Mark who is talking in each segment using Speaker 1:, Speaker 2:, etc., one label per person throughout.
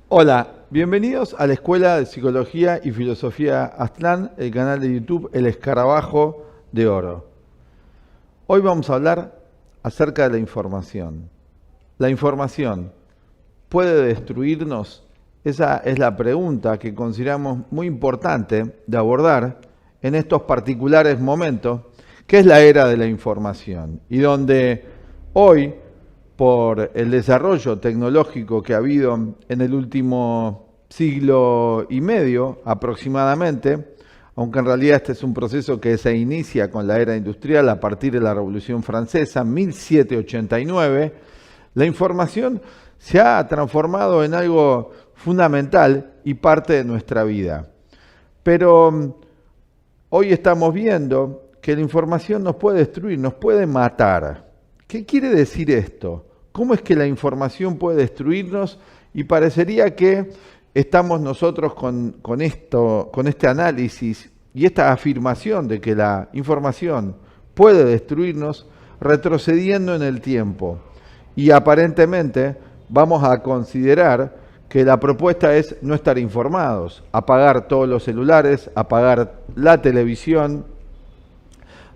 Speaker 1: Hola, bienvenidos a la Escuela de Psicología y Filosofía Aztlán, el canal de YouTube El Escarabajo de Oro. Hoy vamos a hablar acerca de la información. ¿La información puede destruirnos? Esa es la pregunta que consideramos muy importante de abordar en estos particulares momentos, que es la era de la información, y donde hoy, por el desarrollo tecnológico que ha habido en el último siglo y medio aproximadamente, aunque en realidad este es un proceso que se inicia con la era industrial a partir de la Revolución Francesa, 1789, la información se ha transformado en algo fundamental y parte de nuestra vida. Pero hoy estamos viendo que la información nos puede destruir, nos puede matar. ¿Qué quiere decir esto? ¿Cómo es que la información puede destruirnos? Y parecería que estamos nosotros con este análisis y esta afirmación de que la información puede destruirnos retrocediendo en el tiempo. Y aparentemente vamos a considerar que la propuesta es no estar informados, apagar todos los celulares, apagar la televisión,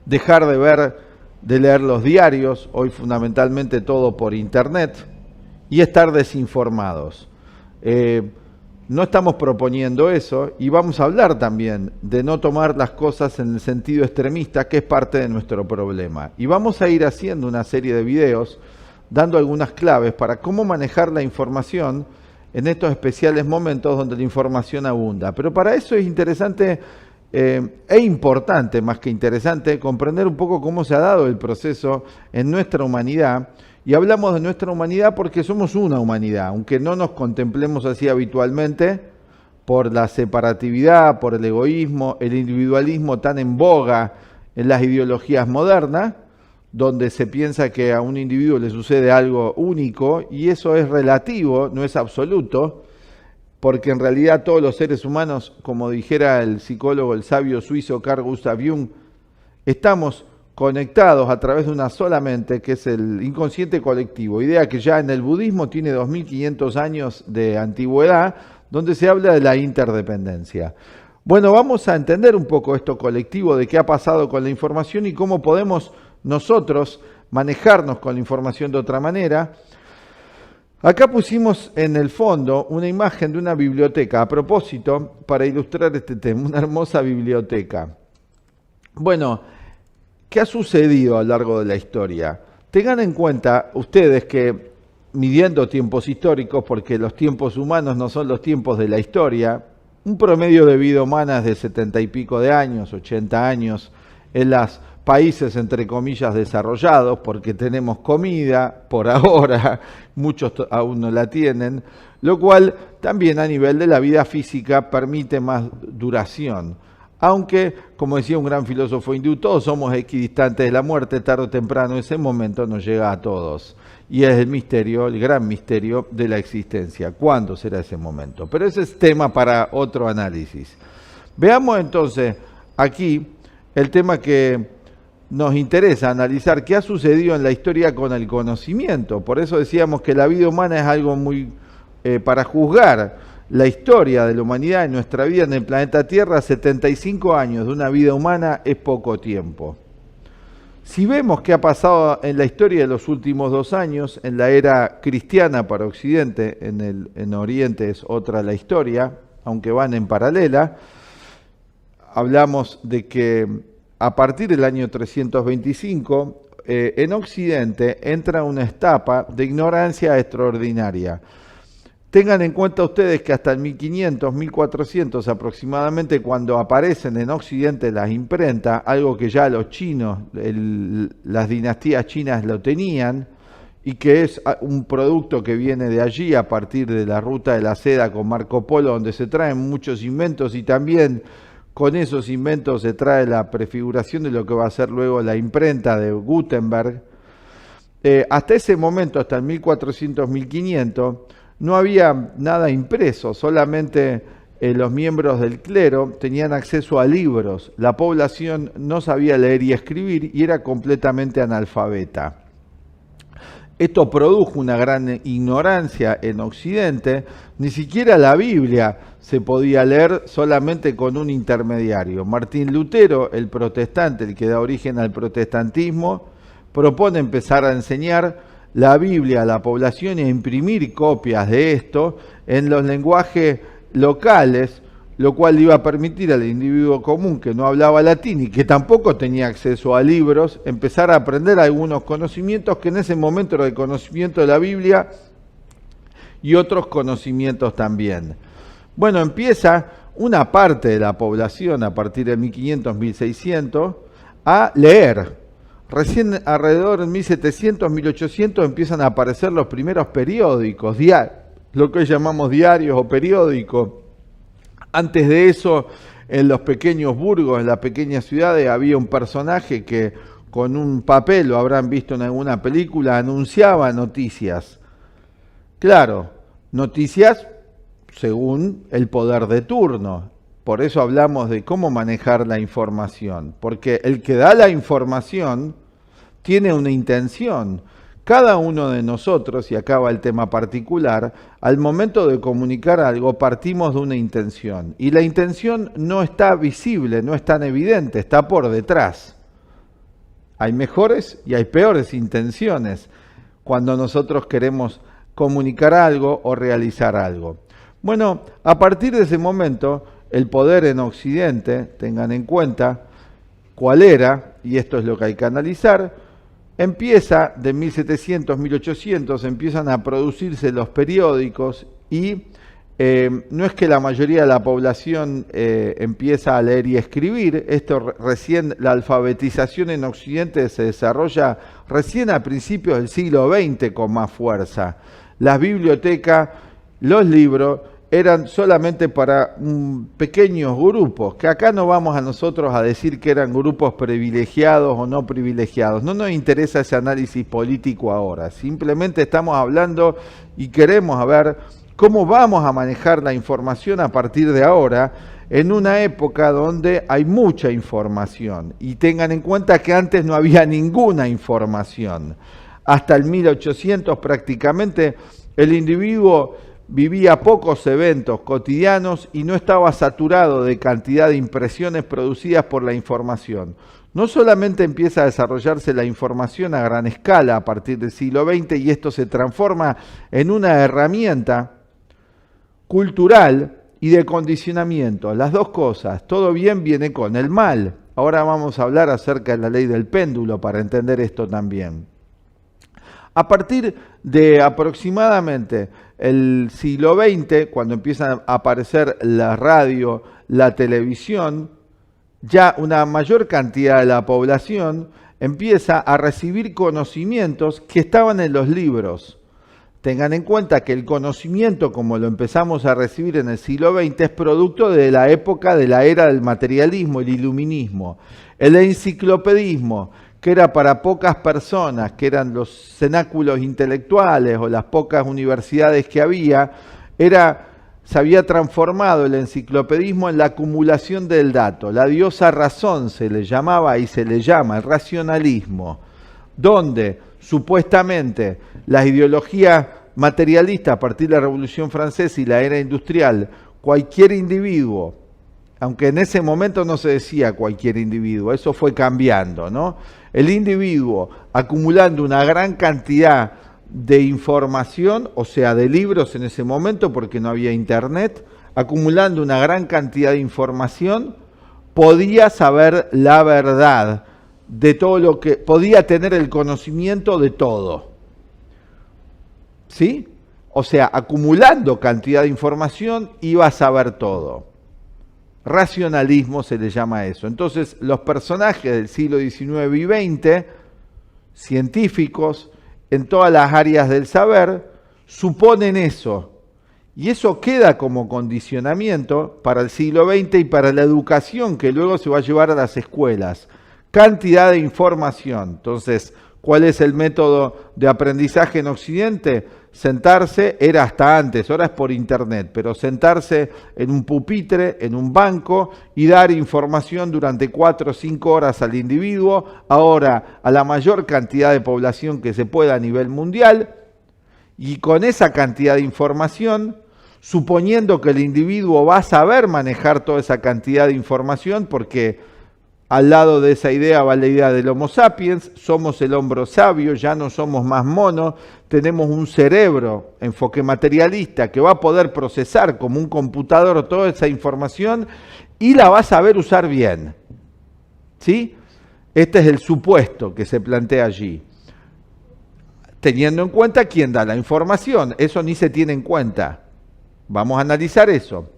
Speaker 1: dejar de leer los diarios, hoy fundamentalmente todo por internet, y estar desinformados. No estamos proponiendo eso y vamos a hablar también de no tomar las cosas en el sentido extremista, que es parte de nuestro problema. Y vamos a ir haciendo una serie de videos dando algunas claves para cómo manejar la información en estos especiales momentos donde la información abunda. Pero para eso es interesante e importante, más que interesante, comprender un poco cómo se ha dado el proceso en nuestra humanidad. Y hablamos de nuestra humanidad porque somos una humanidad, aunque no nos contemplemos así habitualmente, por la separatividad, por el egoísmo, el individualismo tan en boga en las ideologías modernas, donde se piensa que a un individuo le sucede algo único, y eso es relativo, no es absoluto, porque en realidad todos los seres humanos, como dijera el psicólogo, el sabio suizo Carl Gustav Jung, estamos conectados a través de una sola mente, que es el inconsciente colectivo, idea que ya en el budismo tiene 2500 años de antigüedad, donde se habla de la interdependencia. Bueno, vamos a entender un poco esto colectivo, de qué ha pasado con la información y cómo podemos nosotros manejarnos con la información de otra manera. Acá pusimos en el fondo una imagen de una biblioteca, a propósito, para ilustrar este tema, una hermosa biblioteca. Bueno, ¿qué ha sucedido a lo largo de la historia? Tengan en cuenta ustedes que, midiendo tiempos históricos, porque los tiempos humanos no son los tiempos de la historia, un promedio de vida humana es de 70 y pico de años, 80 años, en los países entre comillas desarrollados, porque tenemos comida por ahora, muchos aún no la tienen, lo cual también a nivel de la vida física permite más duración. Aunque, como decía un gran filósofo hindú, todos somos equidistantes de la muerte, tarde o temprano ese momento nos llega a todos. Y es el misterio, el gran misterio de la existencia. ¿Cuándo será ese momento? Pero ese es tema para otro análisis. Veamos entonces aquí el tema que nos interesa analizar, qué ha sucedido en la historia con el conocimiento. Por eso decíamos que la vida humana es algo muy, para juzgar la historia de la humanidad en nuestra vida en el planeta Tierra, 75 años de una vida humana es poco tiempo. Si vemos qué ha pasado en la historia de los últimos 2 años, en la era cristiana para Occidente, en Oriente es otra la historia, aunque van en paralela, hablamos de que a partir del año 325, en Occidente entra una etapa de ignorancia extraordinaria. Tengan en cuenta ustedes que hasta el 1500, 1400 aproximadamente, cuando aparecen en Occidente las imprentas, algo que ya los chinos, las dinastías chinas lo tenían, y que es un producto que viene de allí a partir de la ruta de la seda con Marco Polo, donde se traen muchos inventos y también con esos inventos se trae la prefiguración de lo que va a ser luego la imprenta de Gutenberg. Hasta ese momento, hasta el 1400, 1500, no había nada impreso, solamente los miembros del clero tenían acceso a libros. La población no sabía leer y escribir y era completamente analfabeta. Esto produjo una gran ignorancia en Occidente. Ni siquiera la Biblia se podía leer solamente con un intermediario. Martín Lutero, el protestante, el que da origen al protestantismo, propone empezar a enseñar la Biblia a la población y a imprimir copias de esto en los lenguajes locales, lo cual iba a permitir al individuo común que no hablaba latín y que tampoco tenía acceso a libros, empezar a aprender algunos conocimientos que en ese momento era el conocimiento de la Biblia y otros conocimientos también. Bueno, empieza una parte de la población a partir de 1500, 1600 a leer. Recién alrededor de 1700, 1800 empiezan a aparecer los primeros periódicos, lo que hoy llamamos diarios o periódicos. Antes de eso, en los pequeños burgos, en las pequeñas ciudades, había un personaje que con un papel, lo habrán visto en alguna película, anunciaba noticias. Claro, noticias según el poder de turno. Por eso hablamos de cómo manejar la información, porque el que da la información tiene una intención. Cada uno de nosotros, y acá va el tema particular, al momento de comunicar algo partimos de una intención. Y la intención no está visible, no es tan evidente, está por detrás. Hay mejores y hay peores intenciones cuando nosotros queremos comunicar algo o realizar algo. Bueno, a partir de ese momento, el poder en Occidente, tengan en cuenta cuál era, y esto es lo que hay que analizar, empieza de 1700, 1800, empiezan a producirse los periódicos y no es que la mayoría de la población empieza a leer y escribir, esto recién, la alfabetización en Occidente se desarrolla recién a principios del siglo XX con más fuerza. Las bibliotecas, los libros, eran solamente para pequeños grupos, que acá no vamos a nosotros a decir que eran grupos privilegiados o no privilegiados. No nos interesa ese análisis político ahora. Simplemente estamos hablando y queremos ver cómo vamos a manejar la información a partir de ahora en una época donde hay mucha información. Y tengan en cuenta que antes no había ninguna información. Hasta el 1800 prácticamente el individuo vivía pocos eventos cotidianos y no estaba saturado de cantidad de impresiones producidas por la información. No solamente empieza a desarrollarse la información a gran escala a partir del siglo XX y esto se transforma en una herramienta cultural y de condicionamiento. Las dos cosas, todo bien viene con el mal. Ahora vamos a hablar acerca de la ley del péndulo para entender esto también. A partir de aproximadamente el siglo XX, cuando empiezan a aparecer la radio, la televisión, ya una mayor cantidad de la población empieza a recibir conocimientos que estaban en los libros. Tengan en cuenta que el conocimiento, como lo empezamos a recibir en el siglo XX, es producto de la época de la era del materialismo, el iluminismo. El enciclopedismo, que era para pocas personas, que eran los cenáculos intelectuales o las pocas universidades que había, se había transformado el enciclopedismo en la acumulación del dato. La diosa razón se le llamaba y se le llama el racionalismo, donde supuestamente las ideologías materialistas a partir de la Revolución Francesa y la era industrial, cualquier individuo, aunque en ese momento no se decía cualquier individuo, eso fue cambiando, ¿no? El individuo acumulando una gran cantidad de información, o sea, de libros en ese momento porque no había internet, acumulando una gran cantidad de información, podía saber la verdad de todo lo que, podía tener el conocimiento de todo. ¿Sí? O sea, acumulando cantidad de información iba a saber todo. Racionalismo se le llama a eso. Entonces, los personajes del siglo XIX y XX, científicos, en todas las áreas del saber, suponen eso. Y eso queda como condicionamiento para el siglo XX y para la educación que luego se va a llevar a las escuelas. Cantidad de información. Entonces, ¿cuál es el método de aprendizaje en Occidente? sentarse, era hasta antes, ahora es por internet, pero sentarse en un pupitre, en un banco y dar información durante 4 o 5 horas al individuo, ahora a la mayor cantidad de población que se pueda a nivel mundial, y con esa cantidad de información, suponiendo que el individuo va a saber manejar toda esa cantidad de información, porque al lado de esa idea va la idea del Homo sapiens, somos el hombre sabio, ya no somos más monos, tenemos un cerebro, enfoque materialista, que va a poder procesar como un computador toda esa información y la va a saber usar bien. ¿Sí? Este es el supuesto que se plantea allí. Teniendo en cuenta quién da la información, eso ni se tiene en cuenta. Vamos a analizar eso.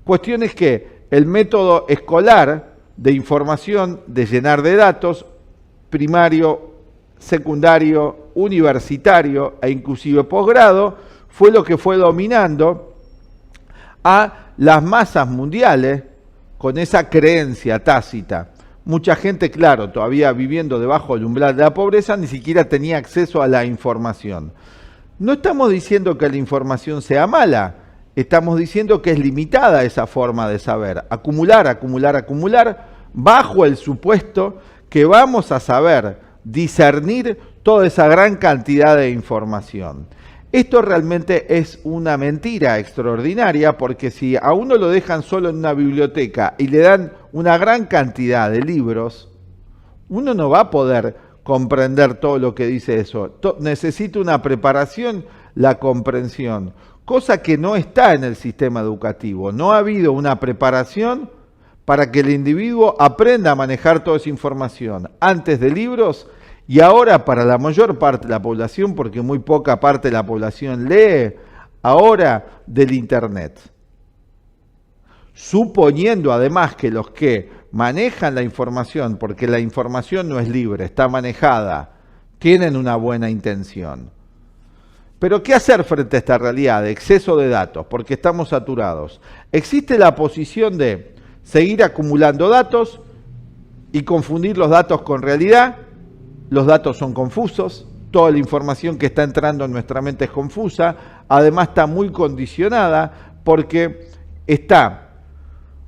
Speaker 1: Cuestión es que el método escolar de información, de llenar de datos, primario, secundario, universitario e inclusive posgrado, fue lo que fue dominando a las masas mundiales con esa creencia tácita. Mucha gente, claro, todavía viviendo debajo del umbral de la pobreza, ni siquiera tenía acceso a la información. No estamos diciendo que la información sea mala, estamos diciendo que es limitada esa forma de saber. Acumular, acumular, acumular, bajo el supuesto que vamos a saber discernir toda esa gran cantidad de información. Esto realmente es una mentira extraordinaria, porque si a uno lo dejan solo en una biblioteca y le dan una gran cantidad de libros, uno no va a poder comprender todo lo que dice eso. Necesita una preparación, la comprensión, cosa que no está en el sistema educativo. No ha habido una preparación para que el individuo aprenda a manejar toda esa información antes de libros, y ahora para la mayor parte de la población, porque muy poca parte de la población lee, ahora del internet. Suponiendo además que los que manejan la información, porque la información no es libre, está manejada, tienen una buena intención. Pero ¿qué hacer frente a esta realidad de exceso de datos? Porque estamos saturados. Existe la posición de seguir acumulando datos y confundir los datos con realidad. Los datos son confusos, toda la información que está entrando en nuestra mente es confusa, además está muy condicionada porque está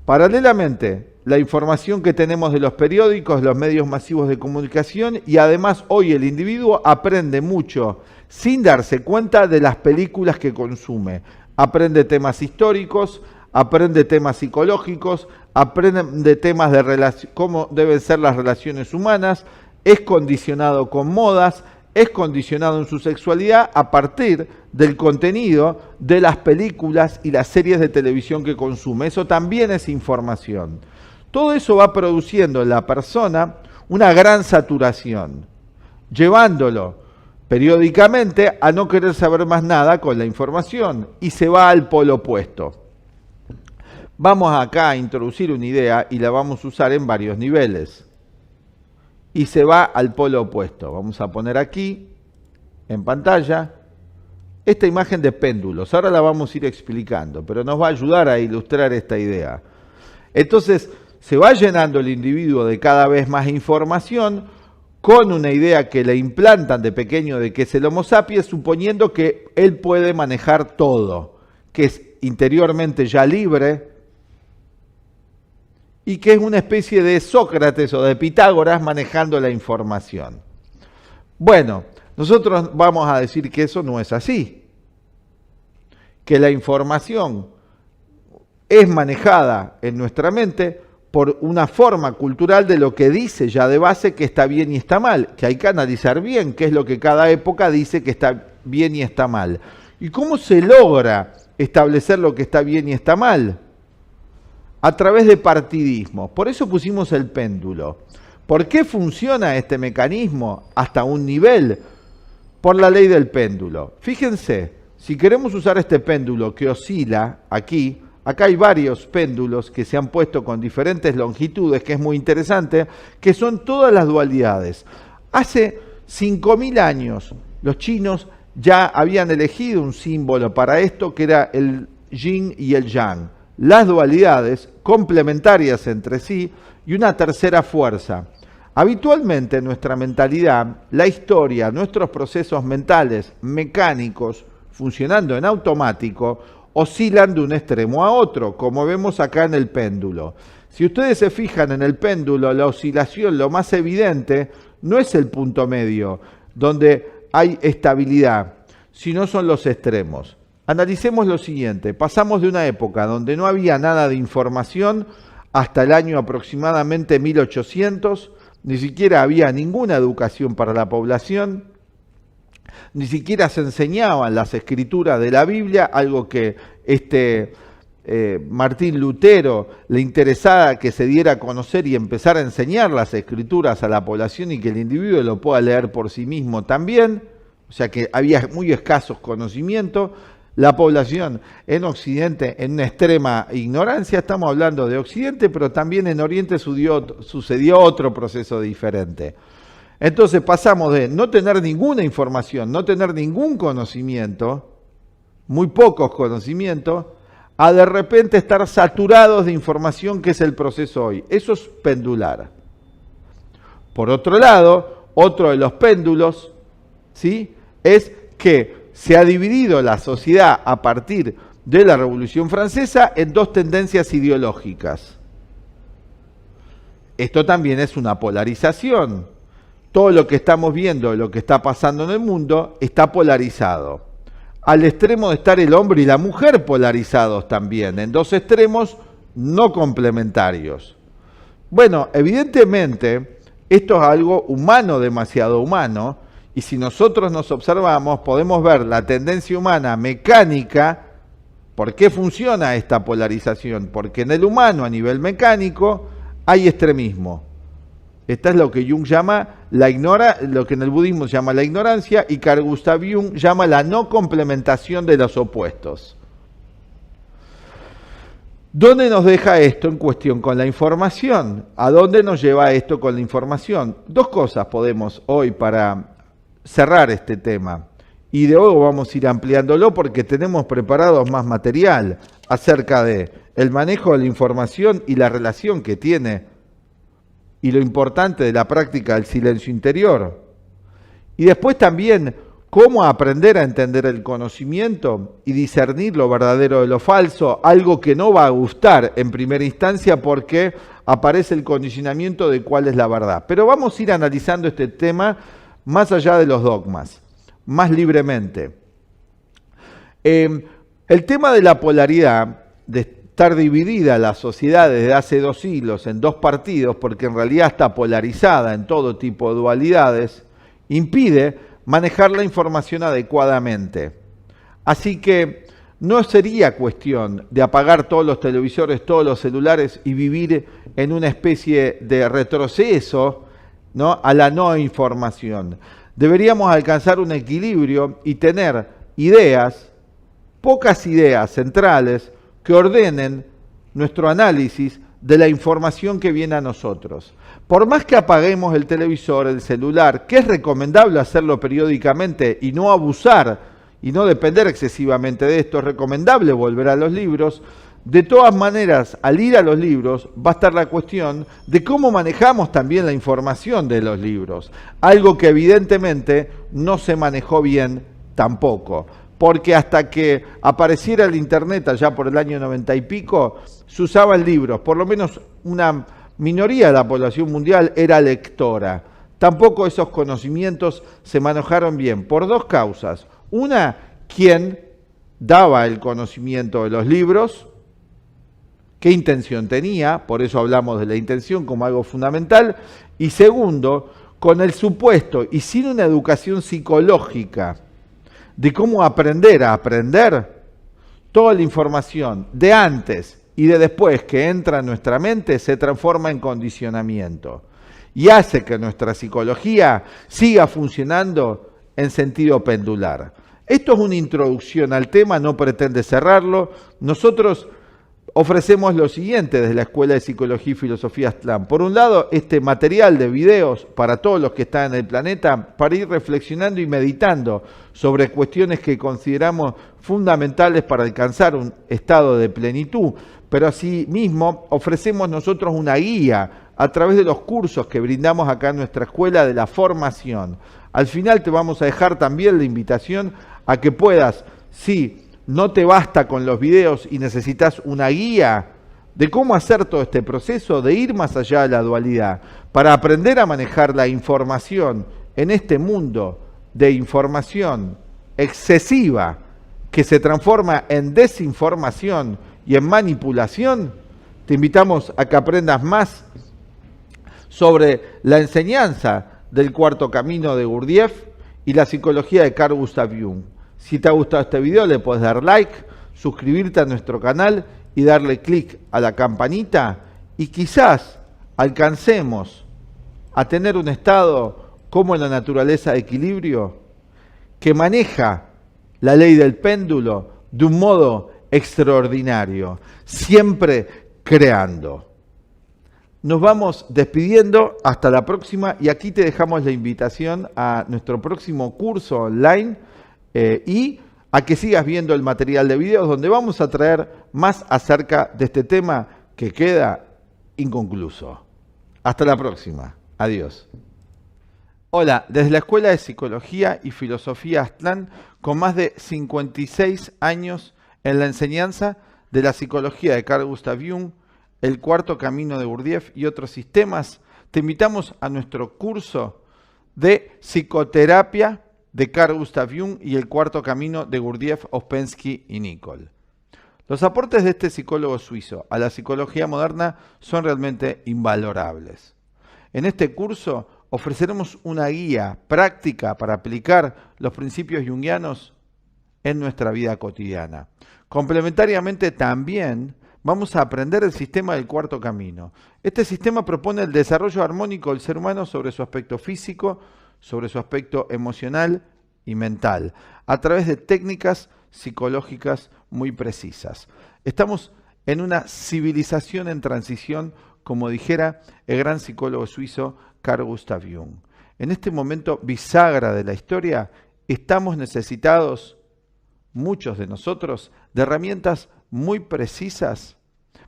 Speaker 1: paralelamente la información que tenemos de los periódicos, los medios masivos de comunicación, y además hoy el individuo aprende mucho sin darse cuenta de las películas que consume. Aprende temas históricos, aprende temas psicológicos, aprende temas de cómo deben ser las relaciones humanas, es condicionado con modas, es condicionado en su sexualidad a partir del contenido de las películas y las series de televisión que consume. Eso también es información. Todo eso va produciendo en la persona una gran saturación, llevándolo periódicamente a no querer saber más nada con la información y se va al polo opuesto. Vamos acá a introducir una idea y la vamos a usar en varios niveles. Y se va al polo opuesto. Vamos a poner aquí, en pantalla, esta imagen de péndulos. Ahora la vamos a ir explicando, pero nos va a ayudar a ilustrar esta idea. Entonces, se va llenando el individuo de cada vez más información con una idea que le implantan de pequeño de que es el Homo sapiens, suponiendo que él puede manejar todo, que es interiormente ya libre, y que es una especie de Sócrates o de Pitágoras manejando la información. Bueno, nosotros vamos a decir que eso no es así, que la información es manejada en nuestra mente por una forma cultural de lo que dice ya de base que está bien y está mal, que hay que analizar bien qué es lo que cada época dice que está bien y está mal. ¿Y cómo se logra establecer lo que está bien y está mal? A través de partidismo. Por eso pusimos el péndulo. ¿Por qué funciona este mecanismo hasta un nivel? Por la ley del péndulo. Fíjense, si queremos usar este péndulo que oscila aquí, acá hay varios péndulos que se han puesto con diferentes longitudes, que es muy interesante, que son todas las dualidades. Hace 5.000 años los chinos ya habían elegido un símbolo para esto, que era el yin y el yang. Las dualidades complementarias entre sí y una tercera fuerza. Habitualmente en nuestra mentalidad, la historia, nuestros procesos mentales, mecánicos, funcionando en automático, oscilan de un extremo a otro, como vemos acá en el péndulo. Si ustedes se fijan en el péndulo, la oscilación, lo más evidente, no es el punto medio, donde hay estabilidad, sino son los extremos. Analicemos lo siguiente, pasamos de una época donde no había nada de información hasta el año aproximadamente 1800, ni siquiera había ninguna educación para la población, ni siquiera se enseñaban las escrituras de la Biblia, algo que Martín Lutero le interesaba que se diera a conocer y empezar a enseñar las escrituras a la población y que el individuo lo pueda leer por sí mismo también, o sea que había muy escasos conocimientos. La población en Occidente en una extrema ignorancia, estamos hablando de Occidente, pero también en Oriente sucedió otro proceso diferente. Entonces pasamos de no tener ninguna información, no tener ningún conocimiento, muy pocos conocimientos, a de repente estar saturados de información, que es el proceso hoy. Eso es pendular. Por otro lado, otro de los péndulos, ¿sí?, es que se ha dividido la sociedad a partir de la Revolución Francesa en dos tendencias ideológicas. Esto también es una polarización. Todo lo que estamos viendo, lo que está pasando en el mundo, está polarizado. Al extremo de estar el hombre y la mujer polarizados también, en dos extremos no complementarios. Bueno, evidentemente, esto es algo humano, demasiado humano, y si nosotros nos observamos, podemos ver la tendencia humana mecánica. ¿Por qué funciona esta polarización? Porque en el humano, a nivel mecánico, hay extremismo. Esta es lo que Jung llama lo que en el budismo se llama la ignorancia, y Carl Gustav Jung llama la no complementación de los opuestos. ¿Dónde nos deja esto en cuestión con la información? ¿A dónde nos lleva esto con la información? Dos cosas podemos hoy para cerrar este tema, y de luego vamos a ir ampliándolo porque tenemos preparado más material acerca de el manejo de la información y la relación que tiene y lo importante de la práctica del silencio interior. Y después también cómo aprender a entender el conocimiento y discernir lo verdadero de lo falso, algo que no va a gustar en primera instancia porque aparece el condicionamiento de cuál es la verdad. Pero vamos a ir analizando este tema más allá de los dogmas, más libremente. El tema de la polaridad, de estar dividida la sociedad desde hace 2 siglos en dos partidos, porque en realidad está polarizada en todo tipo de dualidades, impide manejar la información adecuadamente. Así que no sería cuestión de apagar todos los televisores, todos los celulares y vivir en una especie de retroceso, ¿no?, a la no información. Deberíamos alcanzar un equilibrio y tener ideas, pocas ideas centrales, que ordenen nuestro análisis de la información que viene a nosotros. Por más que apaguemos el televisor, el celular, que es recomendable hacerlo periódicamente y no abusar y no depender excesivamente de esto, es recomendable volver a los libros. De todas maneras, al ir a los libros va a estar la cuestión de cómo manejamos también la información de los libros, algo que evidentemente no se manejó bien tampoco, porque hasta que apareciera el internet allá por el año 90 y pico, se usaban libros, por lo menos una minoría de la población mundial era lectora. Tampoco esos conocimientos se manejaron bien, por dos causas. Una, quien daba el conocimiento de los libros, qué intención tenía, por eso hablamos de la intención como algo fundamental, y segundo, con el supuesto y sin una educación psicológica de cómo aprender a aprender, toda la información de antes y de después que entra en nuestra mente se transforma en condicionamiento y hace que nuestra psicología siga funcionando en sentido pendular. Esto es una introducción al tema, no pretende cerrarlo. Nosotros ofrecemos lo siguiente desde la Escuela de Psicología y Filosofía Aztlán. Por un lado, este material de videos para todos los que están en el planeta, para ir reflexionando y meditando sobre cuestiones que consideramos fundamentales para alcanzar un estado de plenitud. Pero asimismo, ofrecemos nosotros una guía a través de los cursos que brindamos acá en nuestra escuela de la formación. Al final te vamos a dejar también la invitación a que puedas Si no te basta con los videos y necesitas una guía de cómo hacer todo este proceso, de ir más allá de la dualidad, para aprender a manejar la información en este mundo de información excesiva que se transforma en desinformación y en manipulación, te invitamos a que aprendas más sobre la enseñanza del cuarto camino de Gurdjieff y la psicología de Carl Gustav Jung. Si te ha gustado este video, le puedes dar like, suscribirte a nuestro canal y darle clic a la campanita, y quizás alcancemos a tener un estado como en la naturaleza de equilibrio que maneja la ley del péndulo de un modo extraordinario, siempre creando. Nos vamos despidiendo, hasta la próxima, y aquí te dejamos la invitación a nuestro próximo curso online y a que sigas viendo el material de videos donde vamos a traer más acerca de este tema que queda inconcluso. Hasta la próxima. Adiós. Hola, desde la Escuela de Psicología y Filosofía Aztlán, con más de 56 años en la enseñanza de la psicología de Carl Gustav Jung, el cuarto camino de Gurdjieff y otros sistemas, te invitamos a nuestro curso de psicoterapia de Carl Gustav Jung y el cuarto camino de Gurdjieff, Ouspensky y Nicholl. Los aportes de este psicólogo suizo a la psicología moderna son realmente invalorables. En este curso ofreceremos una guía práctica para aplicar los principios junguianos en nuestra vida cotidiana. Complementariamente también vamos a aprender el sistema del cuarto camino. Este sistema propone el desarrollo armónico del ser humano sobre su aspecto físico, sobre su aspecto emocional y mental, a través de técnicas psicológicas muy precisas. Estamos en una civilización en transición, como dijera el gran psicólogo suizo Carl Gustav Jung. En este momento bisagra de la historia, estamos necesitados, muchos de nosotros, de herramientas muy precisas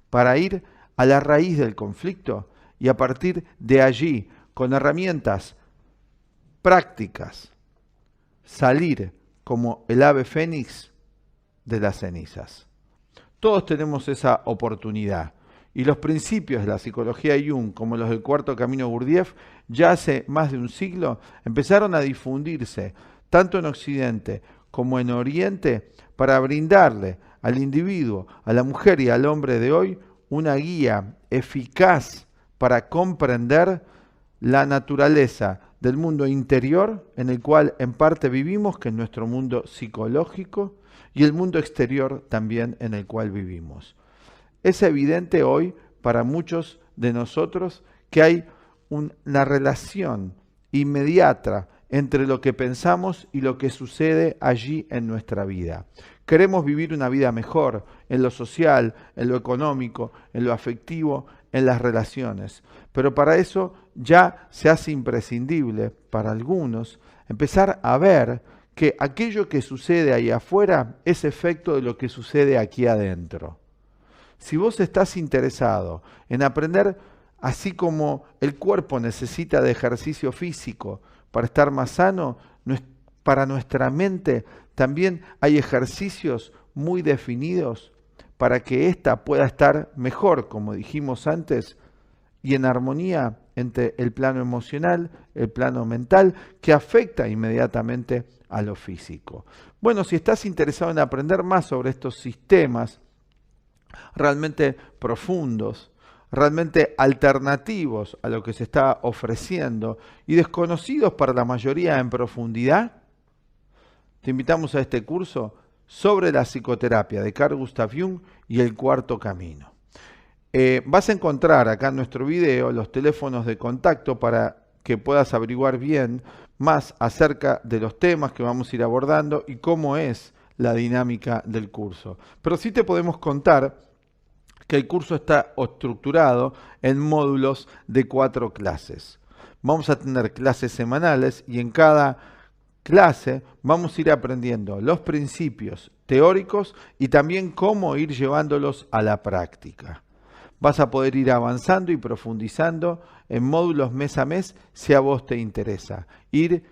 Speaker 1: para ir a la raíz del conflicto y a partir de allí, con herramientas prácticas, salir como el ave fénix de las cenizas. Todos tenemos esa oportunidad. Y los principios de la psicología de Jung, como los del cuarto camino Gurdjieff, ya hace más de un siglo empezaron a difundirse, tanto en Occidente como en Oriente, para brindarle al individuo, a la mujer y al hombre de hoy, una guía eficaz para comprender la naturaleza del mundo interior en el cual en parte vivimos, que es nuestro mundo psicológico, y el mundo exterior también en el cual vivimos. Es evidente hoy para muchos de nosotros que hay una relación inmediata entre lo que pensamos y lo que sucede allí en nuestra vida. Queremos vivir una vida mejor en lo social, en lo económico, en lo afectivo, en las relaciones. Pero para eso ya se hace imprescindible para algunos empezar a ver que aquello que sucede ahí afuera es efecto de lo que sucede aquí adentro. Si vos estás interesado en aprender, así como el cuerpo necesita de ejercicio físico para estar más sano, para nuestra mente también hay ejercicios muy definidos para que ésta pueda estar mejor, como dijimos antes, y en armonía entre el plano emocional, el plano mental, que afecta inmediatamente a lo físico. Bueno, si estás interesado en aprender más sobre estos sistemas realmente profundos, realmente alternativos a lo que se está ofreciendo y desconocidos para la mayoría en profundidad, te invitamos a este curso sobre la psicoterapia de Carl Gustav Jung y el cuarto camino. Vas a encontrar acá en nuestro video los teléfonos de contacto para que puedas averiguar bien más acerca de los temas que vamos a ir abordando y cómo es la dinámica del curso. Pero sí te podemos contar que el curso está estructurado en módulos de 4 clases. Vamos a tener clases semanales y en cada clase vamos a ir aprendiendo los principios teóricos y también cómo ir llevándolos a la práctica. Vas a poder ir avanzando y profundizando en módulos mes a mes si a vos te interesa. Ir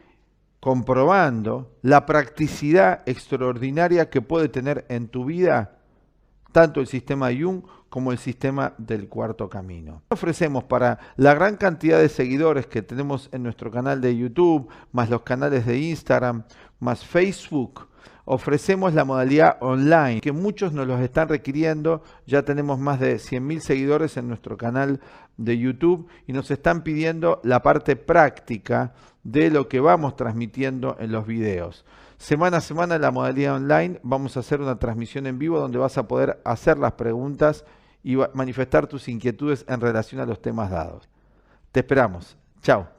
Speaker 1: comprobando la practicidad extraordinaria que puede tener en tu vida tanto el sistema Jung como el sistema del cuarto camino. Ofrecemos para la gran cantidad de seguidores que tenemos en nuestro canal de YouTube, más los canales de Instagram, más Facebook, ofrecemos la modalidad online, que muchos nos los están requiriendo. Ya tenemos más de 100.000 seguidores en nuestro canal de YouTube y nos están pidiendo la parte práctica de lo que vamos transmitiendo en los videos. Semana a semana en la modalidad online vamos a hacer una transmisión en vivo donde vas a poder hacer las preguntas y manifestar tus inquietudes en relación a los temas dados. Te esperamos. Chao.